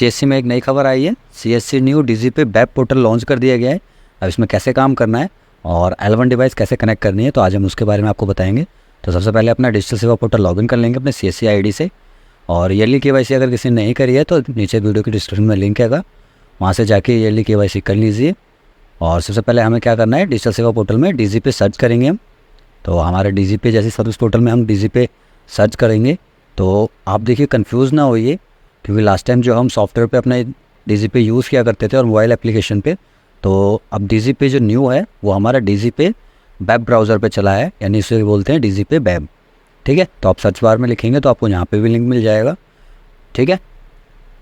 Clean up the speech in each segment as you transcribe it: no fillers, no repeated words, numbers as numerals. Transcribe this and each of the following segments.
CSC में एक नई खबर आई है। CSC new DGP web portal launch कर दिया गया है। अब इसमें कैसे काम करना है और L1 डिवाइस कैसे कनेक्ट करनी है, तो आज हम उसके बारे में आपको बताएंगे। तो सबसे पहले अपना डिजिटल सेवा पोर्टल लॉगिन कर लेंगे अपने सीएससी आईडी से। और ईयरली केवाईसी अगर किसी ने नहीं करी है तो नीचे वीडियो की डिस्क्रिप्शन में लिंक हैगा, वहाँ से जाके ईयरली केवाईसी कर लीजिए। और सबसे पहले हमें क्या करना है, डिजिटल सेवा पोर्टल में डीजीपी सर्च करेंगे हम। तो हमारे डीजीपी जैसे सर्विस पोर्टल में हम डीजीपी सर्च करेंगे। तो आप देखिए कंफ्यूज ना होइए, क्योंकि लास्ट टाइम जो हम सॉफ्टवेयर पे अपने डीजीपी यूज़ किया करते थे और मोबाइल एप्लीकेशन पे, तो अब डीजीपी जो न्यू है वो हमारा डीजीपी वेब ब्राउज़र पे चला है, यानी इसे बोलते हैं डीजीपी वेब। ठीक है, तो आप सर्च बार में लिखेंगे तो आपको यहाँ पे भी लिंक मिल जाएगा। ठीक है,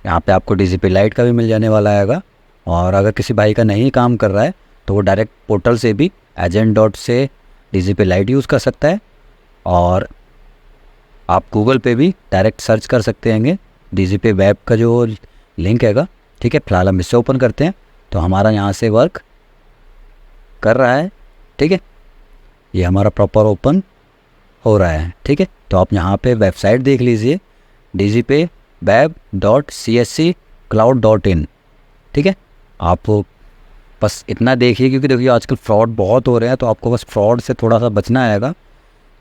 यहाँ पे आपको डीजीपी लाइट का भी मिल जाने वाला हैगा। और अगर किसी भाई का नहीं काम कर रहा है तो वो डायरेक्ट पोर्टल से भी एजेंट डॉट से डीजीपी लाइट यूज़ कर सकता है। और आप गूगल पे भी डायरेक्ट सर्च कर सकते हैं डीजीपी वेब का जो लिंक हैगा। ठीक है, फिलहाल हम इससे ओपन करते हैं तो हमारा यहाँ से वर्क कर रहा है। ठीक है, ये हमारा प्रॉपर ओपन हो रहा है। ठीक है, तो आप यहाँ पे वेबसाइट देख लीजिए dgpweb.csccloud.in। ठीक है, आप बस इतना देखिए, क्योंकि देखिए आजकल फ्रॉड बहुत हो रहे हैं, तो आपको बस फ्रॉड से थोड़ा सा बचना आएगा।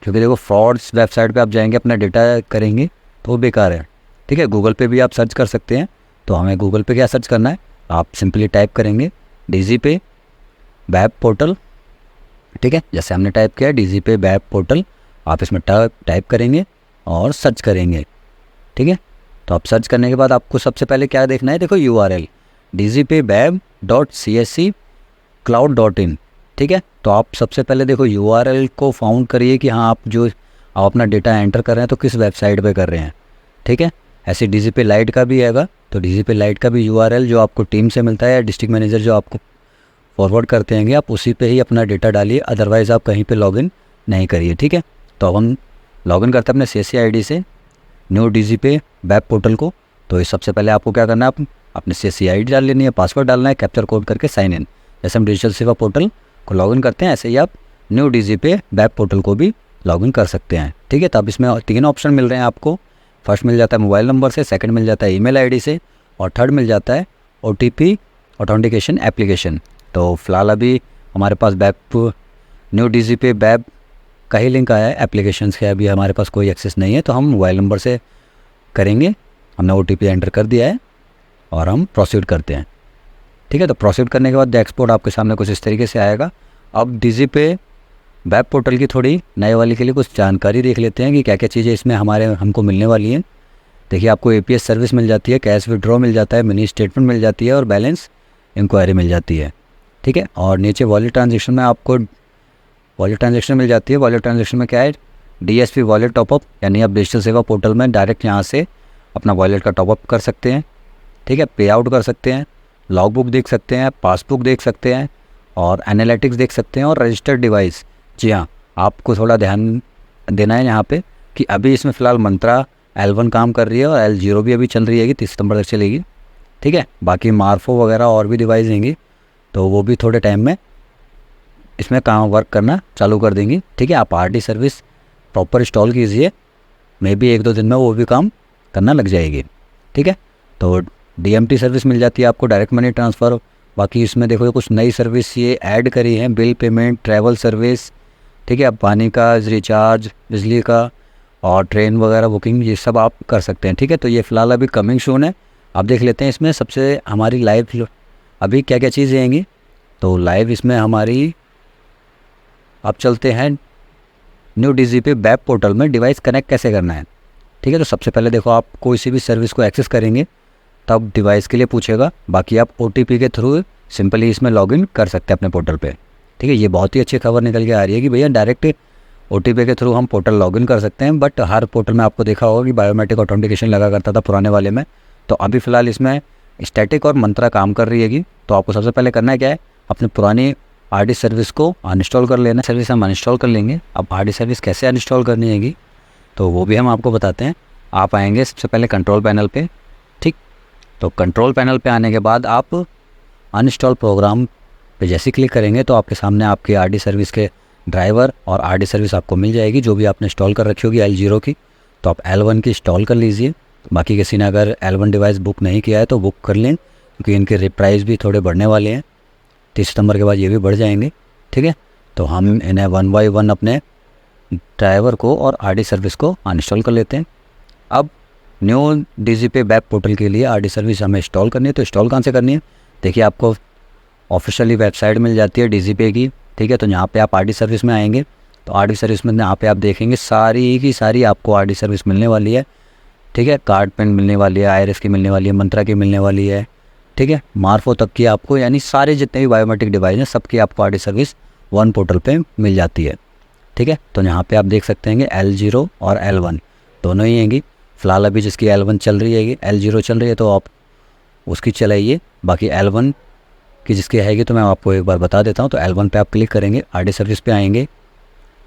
क्योंकि देखो फ्रॉड्स वेबसाइट पे आप जाएंगे अपना डेटा करेंगे तो बेकार है। ठीक है, गूगल पे भी आप सर्च कर सकते हैं। तो हमें गूगल पे क्या सर्च करना है, आप सिंपली टाइप करेंगे डीजीपी वेब पोर्टल। ठीक है, जैसे हमने टाइप किया डीजीपी वेब पोर्टल, आप इसमें टाइप करेंगे और सर्च करेंगे। ठीक है, तो आप सर्च करने के बाद आपको सबसे पहले क्या देखना है, देखो URL dgpweb.csccloud.in। ठीक है, तो आप सबसे पहले देखो URL को फाउंड करिए कि हाँ आप अपना डेटा एंटर कर रहे हैं तो किस वेबसाइट पे कर रहे हैं। ठीक है, ऐसे डीजीपी लाइट का भी हैगा, तो डीजीपी लाइट का भी URL जो आपको टीम से मिलता है या डिस्ट्रिक्ट मैनेजर जो आपको फॉरवर्ड करते हैं, आप उसी पे ही अपना डेटा डालिए, अदरवाइज़ आप कहीं पे लॉगिन नहीं करिए। ठीक है, तो अब हम लॉगिन करते हैं अपने सीएससी आईडी से न्यू डीजीपी वेब पोर्टल को। तो इस सबसे पहले आपको क्या करना है, आप अपने सीएससी आईडी डाल लेनी है, पासवर्ड डालना है, कैप्चर कोड करके साइन इन। जैसे हम डिजिटल सेवा पोर्टल को लॉगिन करते हैं ऐसे ही आप न्यू डीजीपी वेब पोर्टल को भी लॉगिन कर सकते हैं। ठीक है, तो अब इसमें 3 ऑप्शन मिल रहे हैं आपको। फर्स्ट मिल जाता है मोबाइल नंबर से, सेकंड मिल जाता है ईमेल आईडी से, और थर्ड मिल जाता है OTP ऑथेंटिकेशन एप्लीकेशन। तो फिलहाल अभी हमारे पास वेब न्यू डीजीपी वेब का ही लिंक आया है, एप्लीकेशंस के अभी हमारे पास कोई एक्सेस नहीं है, तो हम मोबाइल नंबर से करेंगे। हमने OTP एंटर कर दिया है और हम प्रोसीड करते हैं। ठीक है, तो प्रोसीड करने के बाद एक्सपोर्ट आपके सामने कुछ इस तरीके से आएगा। अब डीजीपी वेब पोर्टल की थोड़ी नए वाले के लिए कुछ जानकारी देख लेते हैं कि क्या क्या चीज़ें इसमें हमको मिलने वाली हैं। देखिए आपको APS सर्विस मिल जाती है, कैश विड्रॉ मिल जाता है, मिनी स्टेटमेंट मिल जाती है और बैलेंस इंक्वायरी मिल जाती है। ठीक है, और नीचे वॉलेट ट्रांजेक्शन में आपको वॉलेट ट्रांजेक्शन मिल जाती है। वॉलेट ट्रांजेक्शन में क्या है, DSP वॉलेट टॉपअप, यानी आप डिजिटल सेवा पोर्टल में डायरेक्ट यहाँ से अपना वॉलेट का टॉपअप कर सकते हैं। ठीक है, पे आउट कर सकते हैं, लॉग बुक देख सकते हैं, पासबुक देख सकते हैं और एनालिटिक्स देख सकते हैं और रजिस्टर्ड डिवाइस। जी हाँ, आपको थोड़ा ध्यान देना है यहाँ पे कि अभी इसमें फ़िलहाल मंत्रा L1 काम कर रही है और L0 भी अभी चल रही है, 30 सितंबर तक चलेगी। ठीक है, बाकी मार्फो वगैरह और भी डिवाइस देंगी तो वो भी थोड़े टाइम में इसमें काम वर्क करना चालू कर देंगी। ठीक है, आप RD सर्विस प्रॉपर इंस्टॉल कीजिए, मे बी 1-2 दिन में वो भी काम करना लग जाएगी। ठीक है, तो DMT सर्विस मिल जाती है आपको, डायरेक्ट मनी ट्रांसफ़र। बाकी इसमें देखो कुछ नई सर्विस ये ऐड करी है, बिल पेमेंट, ट्रैवल सर्विस। ठीक है, आप पानी का रिचार्ज, बिजली का और ट्रेन वगैरह बुकिंग, ये सब आप कर सकते हैं। ठीक है, तो ये फ़िलहाल अभी कमिंग सून है। आप देख लेते हैं इसमें सबसे हमारी लाइव अभी क्या क्या चीज़ें आएंगी। तो लाइव इसमें हमारी अब चलते हैं न्यू डीजीपी वेब पोर्टल में डिवाइस कनेक्ट कैसे करना है। ठीक है, तो सबसे पहले देखो आप कोई सी भी सर्विस को एक्सेस करेंगे तब डिवाइस के लिए पूछेगा, बाकी आप OTP के थ्रू सिंपली इसमें लॉगिन कर सकते हैं अपने पोर्टल पे। ठीक है, ये बहुत ही अच्छी खबर निकल के आ रही है कि भैया डायरेक्ट OTP के थ्रू हम पोर्टल लॉगिन कर सकते हैं। बट हर पोर्टल में आपको देखा होगा कि बायोमेट्रिक ऑथेंटिकेशन लगा करता था पुराने वाले में, तो अभी फ़िलहाल इसमें स्टैटिक और मंत्रा काम कर रही है। तो आपको सबसे पहले करना है क्या है, अपनी पुरानी RD सर्विस को अनइंस्टॉल कर लेना। सर्विस हम अनइंस्टॉल कर लेंगे। अब RD सर्विस कैसे अनइंस्टॉल करनी हैगी तो वो भी हम आपको बताते हैं। आप आएंगे सबसे पहले कंट्रोल पैनल पे। ठीक, तो कंट्रोल पैनल पे आने के बाद आप अनइंस्टॉल प्रोग्राम पे जैसे क्लिक करेंगे तो आपके सामने आपके RD सर्विस के ड्राइवर और RD सर्विस आपको मिल जाएगी, जो भी आपने इंस्टॉल कर रखी होगी L0 की। तो आप L1 की इंस्टॉल कर लीजिए। बाकी किसी ने अगर L1 डिवाइस बुक नहीं किया है तो बुक कर लें, क्योंकि इनके प्राइस भी थोड़े बढ़ने वाले हैं। 30 सितंबर के बाद ये भी बढ़ जाएंगे, ठीक है। तो हम इन्हें 1 बाय 1 अपने ड्राइवर को और RD सर्विस को अनइंस्टॉल कर लेते हैं। अब न्यू DigiPay वेब पोर्टल के लिए RD सर्विस हमें इंस्टॉल करनी है। तो इंस्टॉल कहाँ से करनी है? देखिए, आपको ऑफिशियली वेबसाइट मिल जाती है DigiPay की, ठीक है। तो यहाँ पे आप RD सर्विस में आएंगे तो RD सर्विस में यहाँ पे आप देखेंगे सारी की सारी आपको RD सर्विस मिलने वाली है, ठीक है। कार्ड पेन मिलने वाली है, IRS की मिलने वाली है, मंत्रा की मिलने वाली है, ठीक है। मार्फो तक की आपको, यानी सारे जितने भी बायोमेट्रिक डिवाइस हैं सबकी आपको RD सर्विस वन पोर्टल पे मिल जाती है, ठीक है। तो यहाँ पे आप देख सकते हैं कि L0 और L1 दोनों ही हैंगी। फ़िलहाल अभी जिसकी L1 चल रही है, L0 चल रही है तो आप उसकी चलाइए। बाकी L1 की जिसकी हैगी तो मैं आपको एक बार बता देता हूँ। तो L1 पे आप क्लिक करेंगे, RD सर्विस पे आएंगे।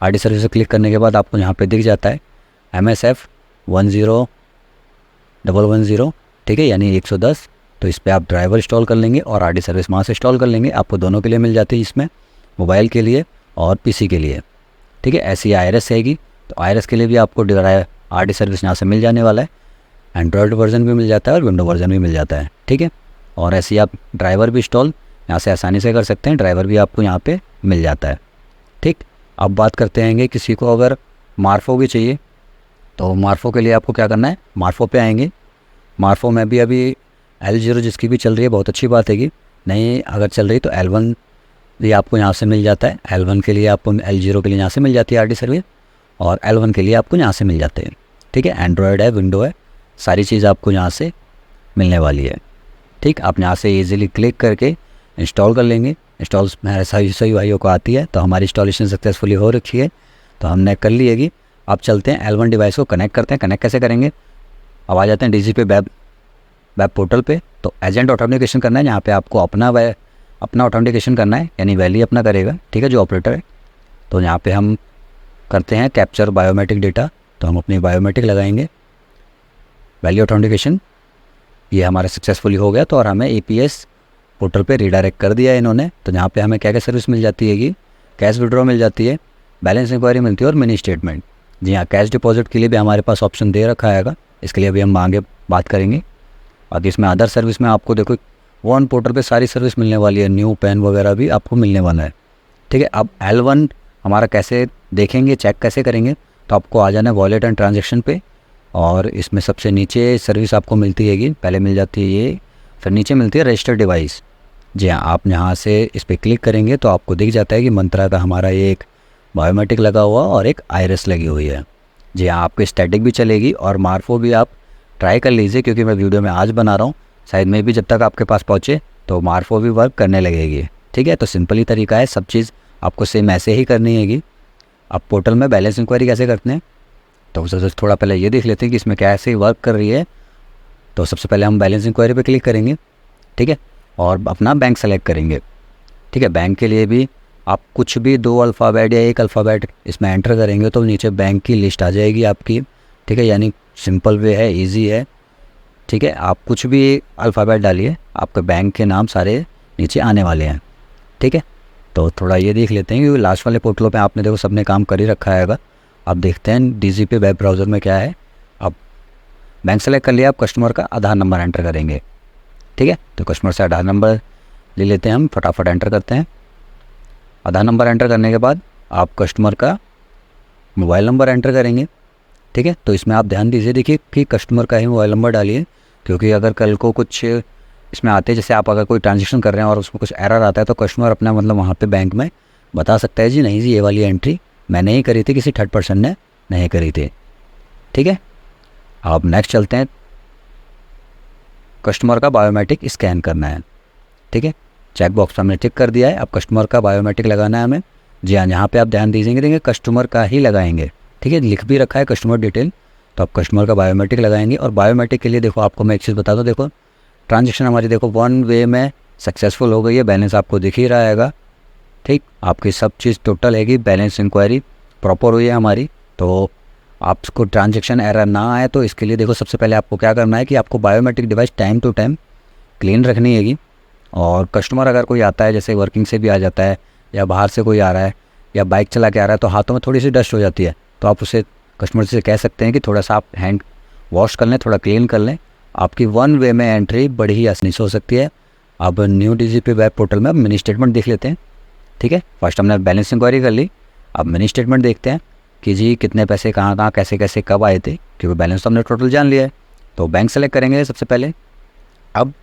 RD सर्विस पे क्लिक करने के बाद आपको यहाँ पे दिख जाता है MSF 10110, ठीक है, यानी 110। तो इस पर आप ड्राइवर इंस्टॉल कर लेंगे और RD सर्विस वहाँ से इंस्टॉल कर लेंगे। आपको दोनों के लिए मिल जाती है, इसमें मोबाइल के लिए और PC के लिए, ठीक है। ऐसी IRS हैगी तो IRS के लिए भी आपको RD सर्विस यहाँ से मिल जाने वाला है। एंड्रॉयड वर्जन भी मिल जाता है और विंडो वर्जन भी मिल जाता है, ठीक है। और ऐसे ही आप ड्राइवर भी इंस्टॉल यहाँ से आसानी से कर सकते हैं। ड्राइवर भी आपको यहाँ पे मिल जाता है, ठीक। अब बात करते हैं किसी को अगर मार्फो भी चाहिए तो मार्फो के लिए आपको क्या करना है, मार्फो पे आएंगे। मार्फो में भी अभी L0 जिसकी भी चल रही है, बहुत अच्छी बात है कि नहीं अगर चल रही तो L1 भी आपको यहाँ से मिल जाता है। L1 के लिए आपको L0 के लिए यहाँ से मिल जाती है RD सर्विस और L1 के लिए आपको यहाँ से मिल जाते हैं, ठीक है। एंड्रॉयड है, विंडो है, सारी चीज़ आपको यहाँ से मिलने वाली है, ठीक। आप यहाँ से इजीली क्लिक करके इंस्टॉल कर लेंगे। इंस्टॉल मेरे सही भाइयों को आती है। तो हमारी इंस्टॉलेशन सक्सेसफुली हो रखी है, तो हमने कर ली है। अब चलते हैं L1 डिवाइस को कनेक्ट करते हैं। कनेक्ट कैसे करेंगे? अब आ जाते हैं DigiPay वेब पोर्टल पे। तो एजेंट ऑथेंटिकेशन करना है, यहाँ पे आपको अपना ऑथेंटिकेशन करना है, यानी वैली अपना करेगा, ठीक है, जो ऑपरेटर है। तो यहाँ पे हम करते हैं कैप्चर बायोमेट्रिक डेटा। तो हम अपनी बायोमेट्रिक लगाएंगे, वैली ऑथेंटिकेशन, ये हमारा सक्सेसफुली हो गया। तो और हमें APS पोर्टल पे रीडायरेक्ट कर दिया है इन्होंने। तो यहाँ पे हमें क्या क्या सर्विस मिल जाती है कि कैश विड्रॉ मिल जाती है, बैलेंस इंक्वायरी मिलती है और मिनी स्टेटमेंट। जी हाँ, कैश डिपॉजिट के लिए भी हमारे पास ऑप्शन दे रखा है, इसके लिए अभी हम आगे बात करेंगे। बाकी इसमें अदर सर्विस में आपको देखो वन पोर्टल पे सारी सर्विस मिलने वाली है, न्यू पेन वगैरह भी आपको मिलने वाला है, ठीक है। अब L1 हमारा कैसे देखेंगे, चेक कैसे करेंगे? तो आपको आ जाना है वॉलेट एंड ट्रांजेक्शन पे और इसमें सबसे नीचे सर्विस आपको मिलती है, पहले मिल जाती है ये, फिर नीचे मिलती है रजिस्टर्ड डिवाइस। जी हाँ, आप यहाँ से इस पर क्लिक करेंगे तो आपको दिख जाता है कि मंत्रा का हमारा ये एक बायोमेट्रिक लगा हुआ और एक IRS लगी हुई है। जी हाँ, आपकी स्टैटिक भी चलेगी और मार्फो भी आप ट्राई कर लीजिए, क्योंकि मैं वीडियो में आज बना रहा हूँ, शायद में भी जब तक आपके पास पहुँचे तो मार्फो भी वर्क करने लगेगी, ठीक है। तो सिंपल ही तरीका है, सब चीज़ आपको सेम ऐसे ही करनी हैगी। अब पोर्टल में बैलेंस इंक्वायरी कैसे करते हैं तो सबसे थोड़ा पहले ये देख लेते हैं कि इसमें कैसे वर्क कर रही है। तो सबसे पहले हम बैलेंस इंक्वायरी पे क्लिक करेंगे, ठीक है, और अपना बैंक सेलेक्ट करेंगे, ठीक है। बैंक के लिए भी आप कुछ भी 2 अल्फ़ाबेट या 1 अल्फ़ाबेट इसमें एंटर करेंगे तो नीचे बैंक की लिस्ट आ जाएगी आपकी, ठीक है। यानी सिंपल वे है, इजी है, ठीक है। आप कुछ भी अल्फ़ाबेट डालिए, आपके बैंक के नाम सारे नीचे आने वाले हैं, ठीक है। तो थोड़ा ये देख लेते हैं, क्योंकि लास्ट वाले पोर्टलों पे आपने देखो सबने काम कर ही रखा है। अब देखते हैं DigiPay वेब ब्राउज़र में क्या है। अब बैंक सेलेक्ट कर लिया, आप कस्टमर का आधार नंबर एंटर करेंगे, ठीक है। तो कस्टमर से आधार नंबर ले लेते हैं हम, फटाफट एंटर करते हैं। आधार नंबर एंटर करने के बाद आप कस्टमर का मोबाइल नंबर एंटर करेंगे, ठीक है। तो इसमें आप ध्यान दीजिए, देखिए कि कस्टमर का ही मोबाइल नंबर डालिए, क्योंकि अगर कल को कुछ इसमें आते हैं, जैसे आप अगर कोई ट्रांजेक्शन कर रहे हैं और उसमें कुछ एरर आता है तो कस्टमर अपना मतलब वहाँ पे बैंक में बता सकता है, जी नहीं जी ये वाली एंट्री मैंने ही करी थी, किसी थर्ड पर्सन ने नहीं करी थी, ठीक है। अब नेक्स्ट चलते हैं, कस्टमर का बायोमेट्रिक स्कैन करना है, ठीक है। चेक बॉक्स हमने टिक कर दिया है। अब कस्टमर का बायोमेट्रिक लगाना है हमें। जी हाँ, यहाँ पे आप ध्यान दीजिएंगे, देंगे कस्टमर का ही लगाएंगे, ठीक है। लिख भी रखा है कस्टमर डिटेल, तो आप कस्टमर का बायोमेट्रिक लगाएंगे। और बायोमेट्रिक के लिए देखो आपको मैं एक चीज़ बता दूँ, देखो ट्रांजेक्शन हमारी देखो 1 वे में सक्सेसफुल हो गई है, बैलेंस आपको दिख ही रहा है, ठीक। आपकी सब चीज़ टोटल हैगी, बैलेंस इंक्वायरी प्रॉपर हुई है हमारी। तो आपको ट्रांजेक्शन एरर ना आए तो इसके लिए देखो सबसे पहले आपको क्या करना है कि आपको biometric device time to time clean रखनी हैगी। और कस्टमर अगर कोई आता है, जैसे वर्किंग से भी आ जाता है या बाहर से कोई आ रहा है या बाइक चला के आ रहा है, तो हाथों में थोड़ी सी डस्ट हो जाती है, तो आप उसे कस्टमर से कह सकते हैं कि थोड़ा सा आप हैंड वॉश कर लें, थोड़ा क्लीन कर लें, आपकी वन वे में एंट्री बड़ी ही आसानी से हो सकती है। अब न्यू डीजीपी वेब पोर्टल में अब मिनी स्टेटमेंट देख लेते हैं। ठीक है, फर्स्ट हमने बैलेंस इंक्वायरी कर ली, अब मिनी स्टेटमेंट देखते हैं कि जी कितने पैसे कहाँ कहाँ कैसे कैसे कब आए थे, क्योंकि बैलेंस तो हमने टोटल जान लिया है। तो बैंक सेलेक्ट करेंगे सबसे पहले। अब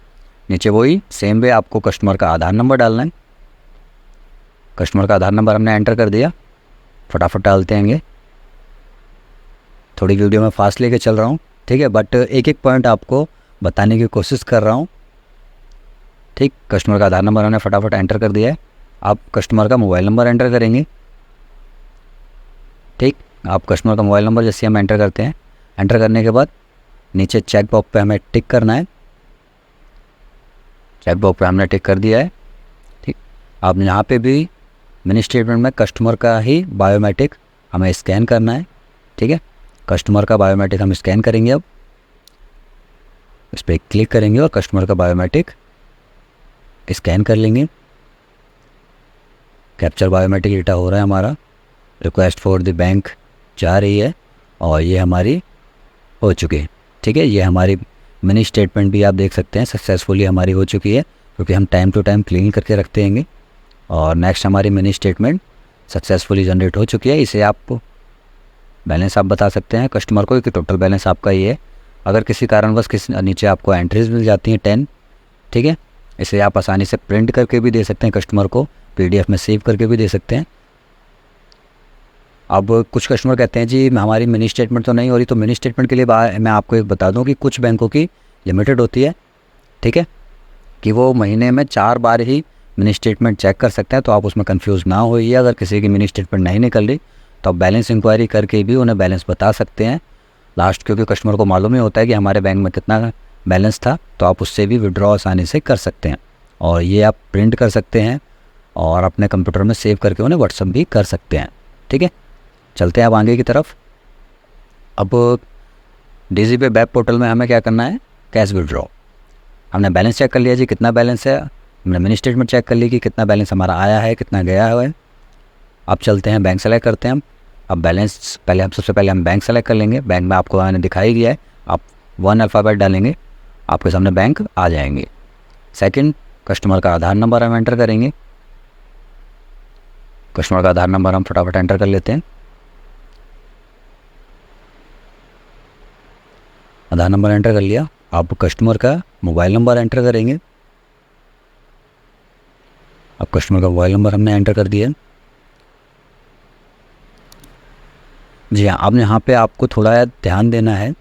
नीचे वही सेम वे आपको कस्टमर का आधार नंबर डालना है। कस्टमर का आधार नंबर हमने एंटर कर दिया, फटाफट डालते हैंगे। थोड़ी वीडियो में फास्ट लेके चल रहा हूँ, ठीक है, बट एक एक पॉइंट आपको बताने की कोशिश कर रहा हूँ। ठीक, कस्टमर का आधार नंबर हमने फटाफट एंटर कर दिया है। आप कस्टमर का मोबाइल नंबर एंटर करेंगे। ठीक, आप कस्टमर का मोबाइल नंबर जैसे हम एंटर करते हैं, एंटर करने के बाद नीचे चेक बॉक्स पे हमें टिक करना है। चेक बॉक्स पे हमने टिक कर दिया है। ठीक, अब यहाँ पे भी मिनी स्टेटमेंट में कस्टमर का ही बायोमेट्रिक हमें स्कैन करना है। ठीक है, कस्टमर का बायोमेट्रिक हम स्कैन करेंगे। अब इस पर क्लिक करेंगे और कस्टमर का बायोमेट्रिक स्कैन कर लेंगे। कैप्चर बायोमेट्रिक डेटा हो रहा है हमारा, रिक्वेस्ट फॉर द बैंक जा रही है और ये हमारी हो चुकी है। ठीक है, ये हमारी मिनी स्टेटमेंट भी आप देख सकते हैं सक्सेसफुली हमारी हो चुकी है, क्योंकि हम टाइम टू टाइम क्लीन करके रखते हैंगे। और नेक्स्ट हमारी मिनी स्टेटमेंट सक्सेसफुली जनरेट हो चुकी है। इसे आप बैलेंस आप बता सकते हैं कस्टमर को कि टोटल बैलेंस आपका ये है। अगर किसी कारणवश किसी नीचे आपको एंट्रीज मिल जाती हैं 10, ठीक है, इसे आप आसानी से प्रिंट करके भी दे सकते हैं कस्टमर को, PDF में सेव करके भी दे सकते हैं। अब कुछ कस्टमर कहते हैं जी हमारी मिनी स्टेटमेंट तो नहीं हो रही, तो मिनी स्टेटमेंट के लिए मैं आपको एक बता दूं कि कुछ बैंकों की लिमिटेड होती है। ठीक है, कि वो महीने में 4 बार ही मिनी स्टेटमेंट चेक कर सकते हैं, तो आप उसमें कंफ्यूज ना होइए। अगर किसी की मिनी स्टेटमेंट नहीं निकल रही तो आप बैलेंस इंक्वायरी करके भी उन्हें बैलेंस बता सकते हैं लास्ट, क्योंकि कस्टमर को मालूम ही होता है कि हमारे बैंक में कितना बैलेंस था, तो आप उससे भी विड्रॉ आसानी से कर सकते हैं। और ये आप प्रिंट कर सकते हैं और अपने कंप्यूटर में सेव करके उन्हें व्हाट्सअप भी कर सकते हैं। ठीक है, चलते हैं अब आगे की तरफ। अब डीजीपी वेब पोर्टल में हमें क्या करना है, कैश विड्रॉ। हमने बैलेंस चेक कर लिया जी कितना बैलेंस है, हमने मिनी स्टेटमेंट चेक कर ली कि कितना बैलेंस हमारा आया है, कितना गया है। अब चलते हैं बैंक सेलेक्ट करते हैं हम। अब बैलेंस पहले हम सबसे पहले हम बैंक सेलेक्ट कर लेंगे। बैंक में आपको मैंने दिखाई दिया है, आप 1 अल्फ़ाबेट डालेंगे, आपके सामने बैंक आ जाएंगे। सेकंड, कस्टमर का आधार नंबर हम एंटर करेंगे। कस्टमर का आधार नंबर हम फटाफट एंटर कर लेते हैं। आधार नंबर एंटर कर लिया, आप कस्टमर का मोबाइल नंबर एंटर करेंगे। अब कस्टमर का मोबाइल नंबर हमने एंटर कर दिया। जी हाँ, अब यहाँ पे आपको थोड़ा ध्यान देना है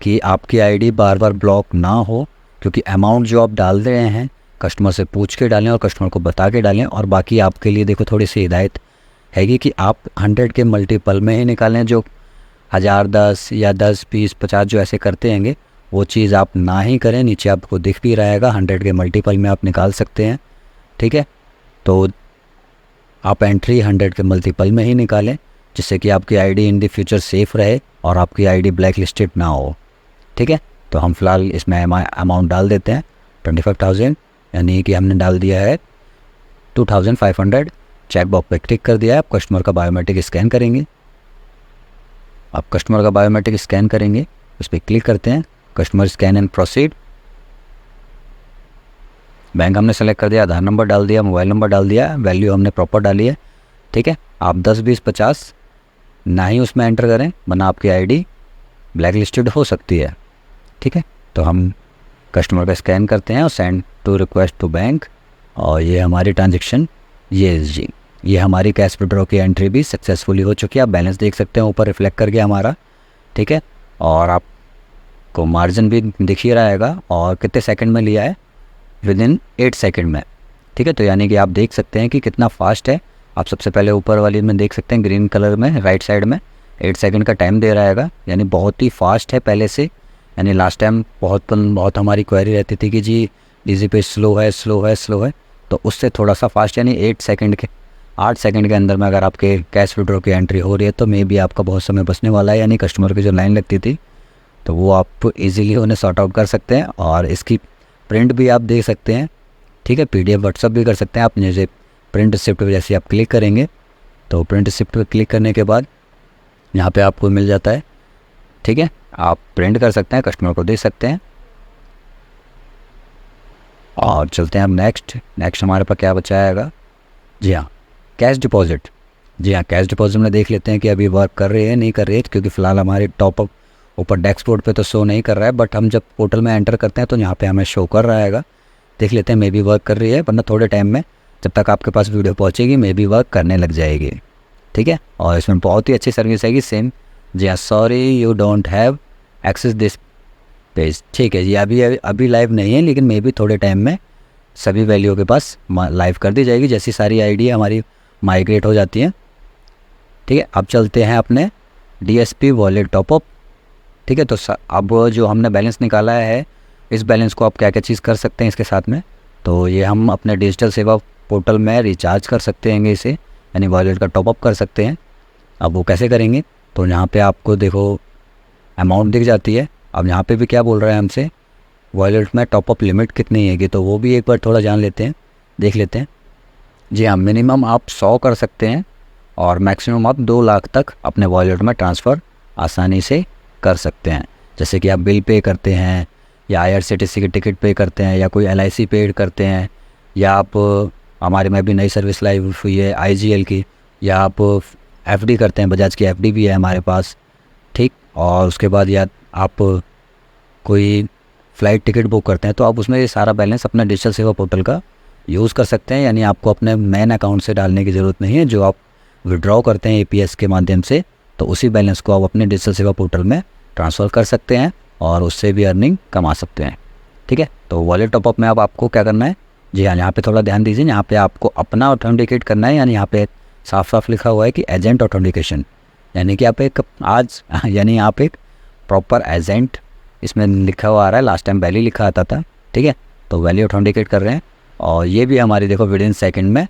कि आपकी आईडी बार बार ब्लॉक ना हो, क्योंकि अमाउंट जो आप डाल रहे हैं कस्टमर से पूछ के डालें और कस्टमर को बता के डालें। और बाकी आपके लिए देखो थोड़ी सी हिदायत हैगी कि आप 100 के मल्टीपल में ही निकालें। जो 1000, 10 या 10, 20, 50 जो ऐसे करते हैंगे, वो चीज़ आप ना ही करें। नीचे आपको दिख भी रहेगा 100 के मल्टीपल में आप निकाल सकते हैं। ठीक है, तो आप एंट्री 100 के मल्टीपल में ही निकालें, जिससे कि आपकी ID in the future safe रहे और आपकी आईडी ब्लैक लिस्टेड ना हो। ठीक है, तो हम फ़िलहाल इसमें अमाउंट डाल देते हैं 25,000, यानी कि हमने डाल दिया है 2,500। चेक बॉक्स पे क्लिक कर दिया है। आप कस्टमर का बायोमेट्रिक स्कैन करेंगे। आप कस्टमर का बायोमेट्रिक स्कैन करेंगे, उस पर क्लिक करते हैं, customer scan and proceed. Bank हमने सेलेक्ट कर दिया, आधार नंबर डाल दिया, मोबाइल नंबर डाल दिया, वैल्यू हमने प्रॉपर डाली है। ठीक है, आप 10, 20, 50 ना ही उसमें एंटर करें, वरना आपकी आईडी ब्लैक लिस्टेड हो सकती है। ठीक है, तो हम कस्टमर का स्कैन करते हैं और send to request to bank, और ये हमारी ट्रांजेक्शन जी ये हमारी कैश विड्रॉ की एंट्री भी सक्सेसफुली हो चुकी है। आप बैलेंस देख सकते हैं ऊपर रिफ्लेक्ट कर गया हमारा। ठीक है, और आपको मार्जिन भी दिख ही रहेगा और कितने सेकंड में लिया है, विदिन 8 सेकंड में। ठीक है, तो यानी कि आप देख सकते हैं कि कितना फास्ट है। आप सबसे पहले ऊपर वाली में देख सकते हैं ग्रीन कलर में राइट साइड में 8 सेकंड का टाइम दे रहेगा, यानी बहुत ही फास्ट है पहले से। यानी लास्ट टाइम बहुत हमारी क्वेरी रहती थी कि जी डीजीपी स्लो है, तो उससे थोड़ा सा फास्ट, यानी 8 सेकंड के अंदर में अगर आपके कैश विड्रॉ की एंट्री हो रही है तो मे बी आपका बहुत समय बचने वाला है। यानी कस्टमर की जो लाइन लगती थी तो वो आप इजीली उन्हें सॉर्ट आउट कर सकते हैं, और इसकी प्रिंट भी आप देख सकते हैं। ठीक है, PDF व्हाट्सअप भी कर सकते हैं आप। जैसे प्रिंट रिसिप्ट पर जैसे आप क्लिक करेंगे तो प्रिंट रिसिप्ट पर क्लिक करने के बाद यहाँ पे आपको मिल जाता है। ठीक है, आप प्रिंट कर सकते हैं, कस्टमर को दे सकते हैं। और चलते हैं अब नेक्स्ट हमारे पास क्या बचा आएगा। जी हाँ, कैश डिपॉजिट। जी हाँ, कैश डिपॉजिट में देख लेते हैं कि अभी वर्क कर रही है नहीं कर रही है, क्योंकि फ़िलहाल हमारे टॉपअप ऊपर डैशबोर्ड पे तो शो नहीं कर रहा है, बट हम जब पोर्टल में एंटर करते हैं तो यहाँ पे हमें शो कर रहा है। देख लेते हैं, मे बी वर्क कर रही है, वरना थोड़े टाइम में जब तक आपके पास वीडियो पहुँचेगी मे बी वर्क करने लग जाएगी। ठीक है, और इसमें बहुत ही अच्छी सर्विस आएगी सेम। जी हाँ, sorry you don't have access this page. ठीक है जी, अभी लाइव नहीं है, लेकिन मे बी थोड़े टाइम में सभी वैल्यू के पास लाइव कर दी जाएगी, जैसी सारी आईडी हमारी माइग्रेट हो जाती हैं। ठीक है, अब चलते हैं अपने DSP वॉलेट टॉपअप। ठीक है, तो अब जो हमने बैलेंस निकाला है, इस बैलेंस को आप क्या क्या चीज़ कर सकते हैं इसके साथ में। तो ये हम अपने डिजिटल सेवा पोर्टल में रिचार्ज कर सकते हैं इसे, यानी वॉलेट का टॉपअप कर सकते हैं। अब वो कैसे करेंगे, तो यहाँ पे आपको देखो अमाउंट दिख जाती है। अब यहाँ पे भी क्या बोल रहा है हमसे, वॉलेट में टॉपअप लिमिट कितनी है, तो वो भी एक बार थोड़ा जान लेते हैं, देख लेते हैं। जी हाँ, मिनिमम आप 100 कर सकते हैं और मैक्सिमम आप 2 लाख तक अपने वॉलेट में ट्रांसफ़र आसानी से कर सकते हैं। जैसे कि आप बिल पे करते हैं, या IRCTC की टिकट पे करते हैं, या कोई LIC पे करते हैं, या आप हमारे में भी नई सर्विस लाइव हुई है IGL की, या आप FD करते हैं, बजाज की FD भी है हमारे पास। ठीक, और उसके बाद या आप कोई फ़्लाइट टिकट बुक करते हैं, तो आप उसमें ये सारा बैलेंस अपना डिजिटल सेवा पोर्टल का यूज़ कर सकते हैं। यानी आपको अपने मेन अकाउंट से डालने की ज़रूरत नहीं है, जो आप विड्रॉ करते हैं APS के माध्यम से, तो उसी बैलेंस को आप अपने डिजिटल सेवा पोर्टल में ट्रांसफ़र कर सकते हैं और उससे भी अर्निंग कमा सकते हैं। ठीक है, तो वॉलेट टॉपअप में अब आपको क्या करना है। जी हाँ, यहाँ पे थोड़ा ध्यान दीजिए, यहाँ पे आपको अपना ऑथेंटिकेट करना है। यानी यहाँ पे साफ साफ लिखा हुआ है कि एजेंट ऑथेंटिकेशन, यानी कि आप एक प्रॉपर एजेंट, इसमें लिखा हुआ आ रहा है, लास्ट टाइम वैली लिखा आता था। ठीक है, तो वैली ऑथेंटिकेट कर रहे हैं, और ये भी हमारी देखो विदिन सेकंड में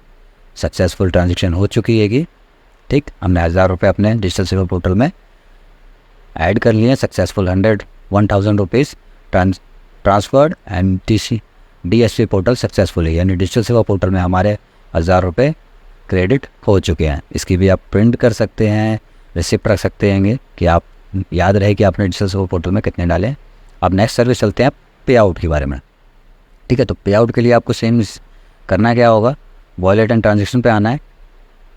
सक्सेसफुल ट्रांजेक्शन हो चुकी है। ठीक, हमने 1000 रुपये अपने डिजिटल सेवा पोर्टल में ऐड कर लिए, successful 1000 rupees transferred and DSP portal successfully, यानी डिजिटल सेवा पोर्टल में हमारे 1000 रुपये क्रेडिट हो चुके हैं। इसकी भी आप प्रिंट कर सकते हैं, रिसिप्ट रख सकते हैं कि आप याद रहे कि आपने डिजिटल सेवा पोर्टल में कितने डाले। अब नेक्स्ट सर्विस चलते हैं पे आउट के बारे में। ठीक है, तो पे आउट के लिए आपको सेम करना क्या होगा, वॉलेट एंड ट्रांजेक्शन पे आना है।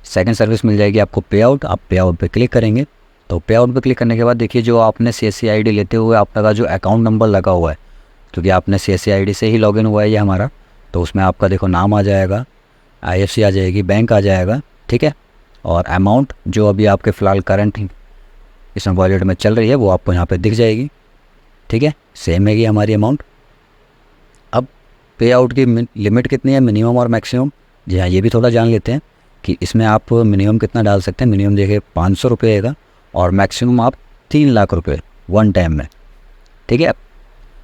सेकंड सर्विस मिल जाएगी आपको पे आउट, आप पे आउट पे क्लिक करेंगे। तो पे आउट पे क्लिक करने के बाद देखिए, जो आपने CSC ID लेते हुए आपका जो अकाउंट नंबर लगा हुआ है, क्योंकि आपने CSC ID से ही लॉगिन हुआ है ये हमारा, तो उसमें आपका देखो नाम आ जाएगा, IFC आ जाएगी, बैंक आ जाएगा। ठीक है, और अमाउंट जो अभी आपके फ़िलहाल करंट इसमें वॉलेट में चल रही है वो आपको यहाँ पे दिख जाएगी। ठीक है, सेम है कि हमारी अमाउंट। अब पे आउट की लिमिट कितनी है, मिनिमम और मैक्सिमम। जी हाँ, ये भी थोड़ा जान लेते हैं कि इसमें आप मिनिमम कितना डाल सकते हैं। मिनिमम देखिए 500 रुपये है, और मैक्सिमम आप 3 लाख रुपये वन टाइम में, ठीक है,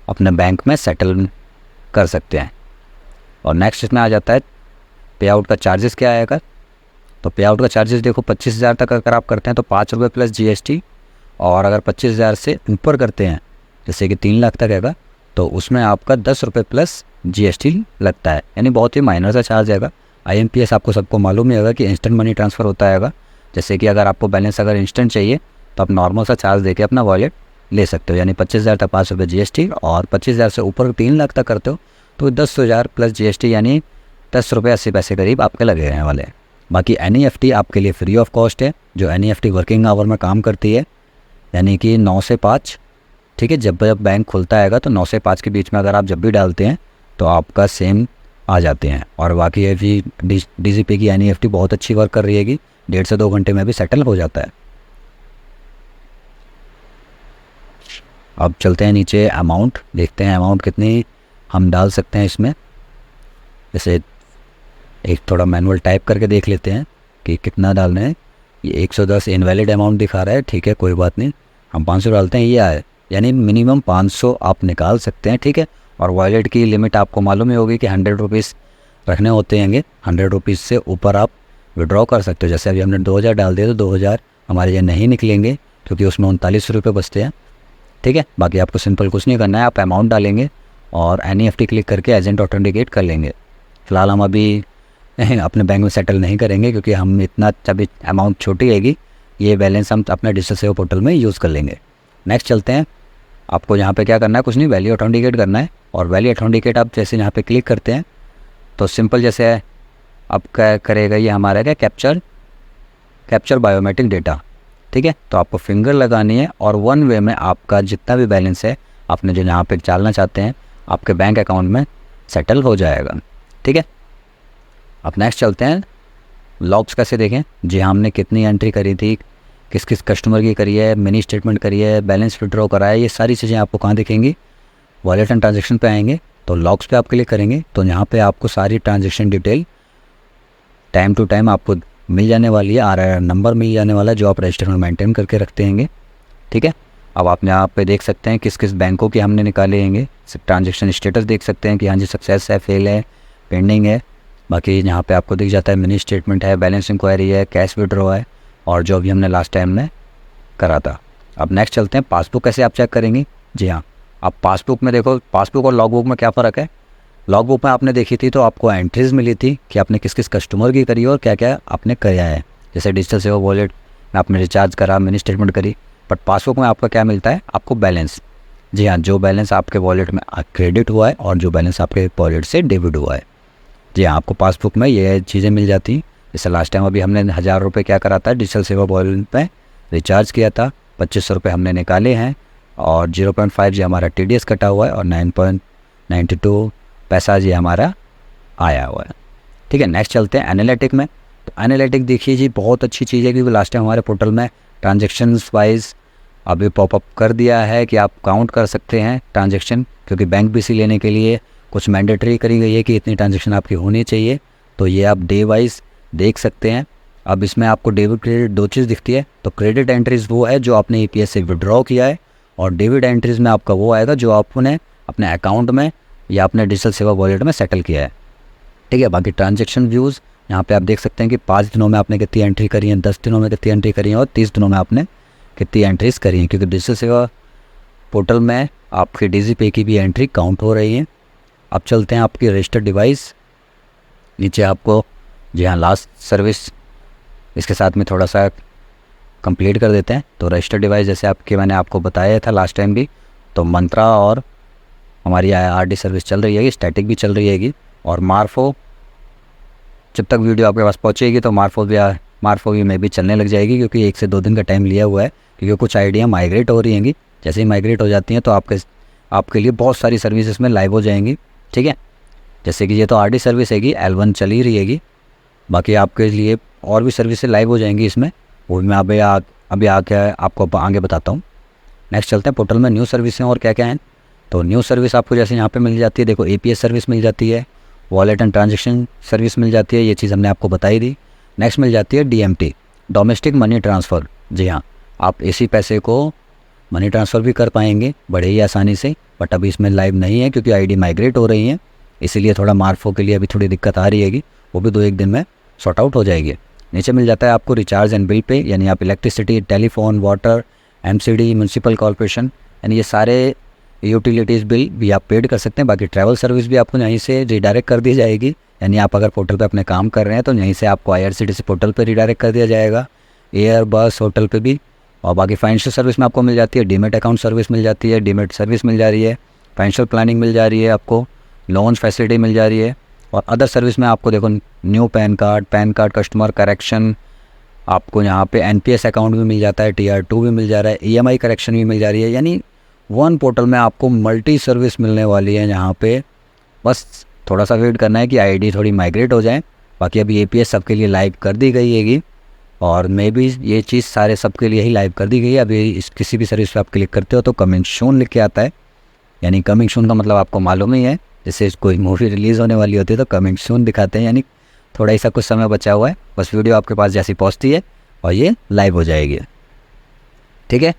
अपने बैंक में सेटल कर सकते हैं। और नेक्स्ट इसमें आ जाता है पे आउट का चार्जेस क्या आएगा। तो पे आउट का चार्जेस देखो 25,000 तक अगर आप करते हैं तो 5 रुपये प्लस GST, और अगर 25,000 से ऊपर करते हैं जैसे कि 3 लाख तक आएगा तो उसमें आपका 10 रुपये प्लस GST लगता है, यानी बहुत ही माइनर सा चार्ज आएगा। IMPS आपको सबको मालूम ही होगा कि इंस्टेंट मनी ट्रांसफ़र होता है। जैसे कि अगर आपको बैलेंस अगर इंस्टेंट चाहिए तो आप नॉर्मल सा चार्ज देके अपना वॉलेट ले सकते हो, यानी 25,000 तक 5 रुपये GST, और 25,000 से ऊपर 3 लाख तक करते हो तो 10,000 प्लस GST, यानी 10 रुपये 80 पैसे करीब आपके लगे रहने वाले हैं। बाकी NEFT आपके लिए फ्री ऑफ कॉस्ट है, जो NEFT वर्किंग आवर में काम करती है, यानी कि 9 से 5। ठीक है, जब बैंक खुलता है तो 9 से 5 के बीच में अगर आप जब भी डालते हैं तो आपका सेम आ जाते हैं। और बाकी ये भी DGP की NEFT बहुत अच्छी वर्क कर रही है, 1.5 से 2 घंटे में भी सेटल हो जाता है। अब चलते हैं नीचे, अमाउंट देखते हैं, अमाउंट कितनी हम डाल सकते हैं इसमें। जैसे एक थोड़ा मैनुअल टाइप करके देख लेते हैं कि कितना डालना है। ये 110 इनवैलिड अमाउंट दिखा रहा है, ठीक है कोई बात नहीं, हम 500 डालते हैं, ये आए, यानी मिनिमम 500 आप निकाल सकते हैं। ठीक है, और वॉलेट की लिमिट आपको मालूम ही होगी कि 100 रुपीज़ रखने होते हैं। 100 रुपीज़ से ऊपर आप विड्रॉ कर सकते हो। जैसे अभी हमने 2000 डाल दिया तो 2000 हमारे ये नहीं निकलेंगे, क्योंकि उसमें 39 रुपये बचते हैं। ठीक है, बाकी आपको सिंपल कुछ नहीं करना है, आप अमाउंट डालेंगे और NEFT क्लिक करके एजेंट ऑथेंटिकेट कर लेंगे। फ़िलहाल हम अभी अपने बैंक में सेटल नहीं करेंगे, क्योंकि हम इतना जब अमाउंट छोटी आएगी ये बैलेंस हम अपने डिजिटल सेवा पोर्टल में यूज़ कर लेंगे। नेक्स्ट चलते हैं आपको यहाँ पे क्या करना है, कुछ नहीं, वैल्यू ऑथेंटिकेट करना है। और वैल्यू ऑथेंटिकेट आप जैसे यहाँ पे क्लिक करते हैं तो सिंपल जैसे है, अब क्या करेगा ये हमारा क्या, कैप्चर बायोमेट्रिक डेटा। ठीक है, तो आपको फिंगर लगानी है और वन वे में आपका जितना भी बैलेंस है आपने जो यहाँ पे डालना चाहते हैं आपके बैंक अकाउंट में सेटल हो जाएगा। ठीक है, अब नेक्स्ट चलते हैं, लॉग्स कैसे देखें। जी हाँ, हमने कितनी एंट्री करी थी, किस किस कस्टमर की करी है, मिनी स्टेटमेंट करी है, बैलेंस विड्रॉ करा है, ये सारी चीज़ें आपको कहाँ दिखेंगी, वॉलेट एंड ट्रांजेक्शन पे आएंगे। तो लॉग्स पे आप क्लिक करेंगे तो यहाँ पे आपको सारी transaction detail time to time आपको मिल जाने वाली है, RIR नंबर मिल जाने वाला है जो आप रजिस्टर में मेंटेन करके रखते हैंगे। ठीक है, अब आप यहाँ पे देख सकते हैं किस किस बैंकों के हमने निकाले हैंगे, ट्रांजेक्शन स्टेटस देख सकते हैं कि हाँ जी सक्सेस है, फेल है, पेंडिंग है। बाकी यहाँ पे आपको दिख जाता है मिनी स्टेटमेंट है, बैलेंस इंक्वायरी है, कैश विड्रॉ है और जो भी हमने लास्ट टाइम में करा था। अब नेक्स्ट चलते हैं, पासबुक कैसे आप चेक करेंगे। जी हाँ, आप पासबुक में देखो, पासबुक और लॉगबुक में क्या फ़र्क है। लॉगबुक में आपने देखी थी तो आपको एंट्रीज़ मिली थी कि आपने किस किस कस्टमर की करी और क्या क्या आपने किया है, जैसे डिजिटल सेवा वॉलेट में आपने रिचार्ज करा, मिनी स्टेटमेंट करी। बट पासबुक में आपका क्या मिलता है, आपको बैलेंस। जी हाँ, जो बैलेंस आपके वॉलेट में क्रेडिट हुआ है और जो बैलेंस आपके वॉलेट से डेबिट हुआ है। जी हाँ, आपको पासबुक में ये चीज़ें मिल जाती हैं। जैसे लास्ट टाइम अभी हमने 1000 रुपये क्या करा था, डिजिटल सेवा वॉलेट पे रिचार्ज किया था, 2500 रुपये हमने निकाले हैं और 0.5 जी हमारा TDS कटा हुआ है और 9.92 पैसा जी हमारा आया हुआ है। ठीक है, नेक्स्ट चलते हैं एनालिटिक में। तो एनालिटिक देखिए जी, बहुत अच्छी चीज़ है क्योंकि लास्ट टाइम हमारे पोर्टल में ट्रांजेक्शन्स वाइज अभी पॉपअप कर दिया है कि आप काउंट कर सकते हैं ट्रांजेक्शन, क्योंकि बैंक BC लेने के लिए कुछ मैंडेटरी करी गई है कि इतनी ट्रांजेक्शन आपकी होनी चाहिए। तो ये आप डे वाइज देख सकते हैं। अब इसमें आपको डेबिट क्रेडिट दो चीज़ दिखती है। तो क्रेडिट एंट्रीज़ वो है जो आपने EPS से विड्रॉ किया है और डेबिट एंट्रीज़ में आपका वो आएगा जो आपने अपने अकाउंट में या अपने डिजिटल सेवा वॉलेट में सेटल किया है। ठीक है, बाकी ट्रांजेक्शन व्यूज़ यहाँ पे आप देख सकते हैं कि 5 दिनों में आपने कितनी एंट्री करी है, 10 दिनों में कितनी एंट्री करी है और 30 दिनों में आपने कितनी एंट्रीज़ करी हैं, क्योंकि डिजिटल सेवा पोर्टल में आपकी DigiPay की भी एंट्री काउंट हो रही है। अब चलते हैं आपकी रजिस्टर्ड डिवाइस, नीचे आपको जी हाँ लास्ट सर्विस इसके साथ में थोड़ा सा कंप्लीट कर देते हैं। तो रजिस्टर्ड डिवाइस जैसे आपके मैंने आपको बताया था लास्ट टाइम भी, तो मंत्रा और हमारी RD सर्विस चल रही है, स्टैटिक भी चल रही है। और मार्फो जब तक वीडियो आपके पास पहुँचेगी तो मार्फो भी में भी चलने लग जाएगी, क्योंकि 1 से 2 दिन का टाइम लिया हुआ है, क्योंकि कुछ आइडिया माइग्रेट हो रही हैं। जैसे ही माइग्रेट हो जाती हैं तो आपके लिए बहुत सारी सर्विसेज में लाइव हो जाएंगी। ठीक है, जैसे कि ये तो RD सर्विस हैगी, L1 चल ही रही हैगी, बाकी आपके लिए और भी सर्विसेज लाइव हो जाएंगी इसमें, वो मैं अभी आके आपको आगे बताता हूँ। नेक्स्ट चलते हैं पोर्टल में न्यू सर्विसें और क्या क्या हैं। तो न्यू सर्विस आपको जैसे यहाँ पे मिल जाती है, देखो APS सर्विस मिल जाती है, वॉलेट एंड ट्रांजेक्शन सर्विस मिल जाती है, ये चीज़ हमने आपको बताई दी। नेक्स्ट मिल जाती है DMT, डोमेस्टिक मनी ट्रांसफ़र। जी हाँ, आप इसी पैसे को मनी ट्रांसफ़र भी कर पाएंगे बड़े ही आसानी से, बट अभी इसमें लाइव नहीं है क्योंकि ID माइग्रेट हो रही है, इसीलिए थोड़ा मार्फो के लिए अभी थोड़ी दिक्कत आ रही हैगी, वो भी 2-1 दिन में सॉर्ट आउट हो जाएगी। नीचे मिल जाता है आपको रिचार्ज एंड बिल पे, यानी आप electricity, telephone, water, MCD, municipal corporation, यानी ये सारे यूटिलिटीज़ बिल भी आप पेड कर सकते हैं। बाकी ट्रैवल सर्विस भी आपको यहीं से रिडायरेक्ट कर दी जाएगी, यानी आप अगर पोर्टल पे अपने काम कर रहे हैं तो यहीं से आपको IRCTC पोर्टल पे रिडायरेक्ट कर दिया जाएगा, एयर, बस, होटल पे भी। और बाकी फाइनेंशियल सर्विस में आपको मिल जाती है, डीमेट अकाउंट सर्विस मिल जाती है, डीमेट सर्विस मिल जा रही है, फाइनेंशियल प्लानिंग मिल जा रही है, आपको लोन फैसिलिटी मिल जा रही है। और अदर सर्विस में आपको देखो new pan card customer correction, आपको यहाँ पे NPS अकाउंट भी मिल जाता है, TR2 भी मिल जा रहा है, EMI करेक्शन भी मिल जा रही है। यानी वन पोर्टल में आपको मल्टी सर्विस मिलने वाली है यहाँ पे। बस थोड़ा सा वेट करना है कि ID थोड़ी माइग्रेट हो जाए। बाकी अभी APS सबके लिए लाइव कर दी गई हैगी, और मे भी ये चीज़ सारे सबके लिए ही लाइव कर दी गई है। अभी इस किसी भी सर्विस पे आप क्लिक करते हो तो कमिंग सून लिख के आता है, यानी कमिंग सून का मतलब आपको मालूम ही है, जैसे कोई मूवी रिलीज़ होने वाली होती है तो कमिंग सून दिखाते हैं, यानी थोड़ा ऐसा कुछ समय बचा हुआ है। बस वीडियो आपके पास जैसी पहुँचती है और ये लाइव हो जाएगी। ठीक है।